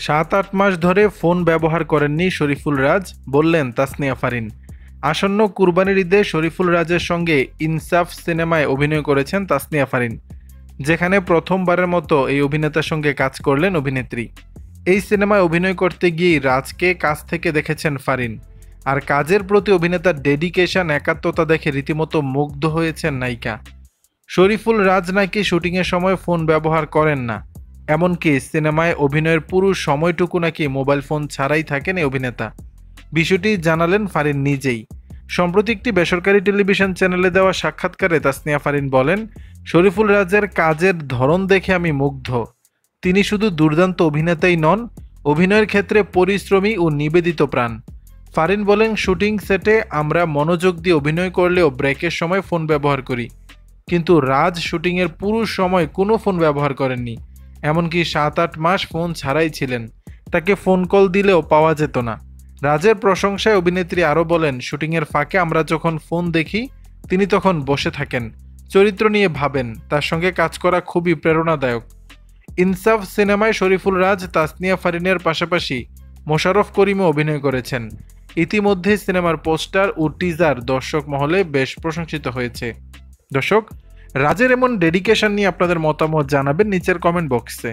৭-৮ মাস ধরে ফোন ব্যবহার করেননি শরীফুল রাজ, বললেন তাসনিয়া ফারিন। আসন্ন কুরবানির ঈদে শরীফুল রাজের সঙ্গে ইনসাফ সিনেমায় অভিনয় করেছেন তাসনিয়া ফারিন, যেখানে প্রথমবারের মতো এই অভিনেতার সঙ্গে কাজ করলেন অভিনেত্রী। এই সিনেমায় অভিনয় করতে গিয়েই রাজকে কাছ থেকে দেখেছেন ফারিন, আর কাজের প্রতি অভিনেতার ডেডিকেশন, একাত্মতা দেখে রীতিমতো মুগ্ধ হয়েছেন নায়িকা। শরীফুল রাজ নাকি শুটিংয়ের সময় ফোন ব্যবহার করেন না, এমনকি সিনেমায় অভিনয়ের পুরো সময়টুকু নাকি মোবাইল ফোন ছাড়াই থাকেন এই অভিনেতা। বিষয়টি জানালেন ফারিন নিজেই। সম্প্রতি একটি বেসরকারি টেলিভিশন চ্যানেলে দেওয়া সাক্ষাৎকারে তাসনিয়া ফারিন বলেন, শরীফুল রাজের কাজের ধরন দেখে আমি মুগ্ধ। তিনি শুধু দুর্দান্ত অভিনেতাই নন, অভিনয়ের ক্ষেত্রে পরিশ্রমী ও নিবেদিত প্রাণ। ফারিন বলেন, শুটিং সেটে আমরা মনোযোগ দিয়ে অভিনয় করলেও ব্রেকের সময় ফোন ব্যবহার করি, কিন্তু রাজ শুটিংয়ের পুরো সময় কোনো ফোন ব্যবহার করেননি। এমনকি ৭-৮ মাস ফোন ছাড়াই ছিলেন, তাকে ফোন কল দিলেও পাওয়া যেত না। রাজের প্রশংসায় অভিনেত্রী আরও বলেন, শুটিংয়ের ফাঁকে আমরা যখন ফোন দেখি তিনি তখন বসে থাকেন, চরিত্র নিয়ে ভাবেন। তার সঙ্গে কাজ করা খুবই প্রেরণাদায়ক। ইনসাফ সিনেমায় শরীফুল রাজ, তাসনিয়া ফারিনের পাশাপাশি মোশাররফ করিমও অভিনয় করেছেন। ইতিমধ্যে সিনেমার পোস্টার ও টিজার দর্শক মহলে বেশ প্রশংসিত হয়েছে। দর্শক, রাজের এমন ডেডিকেশন নিয়ে আপনাদের মতামত জানাবেন নিচের কমেন্ট বক্সে।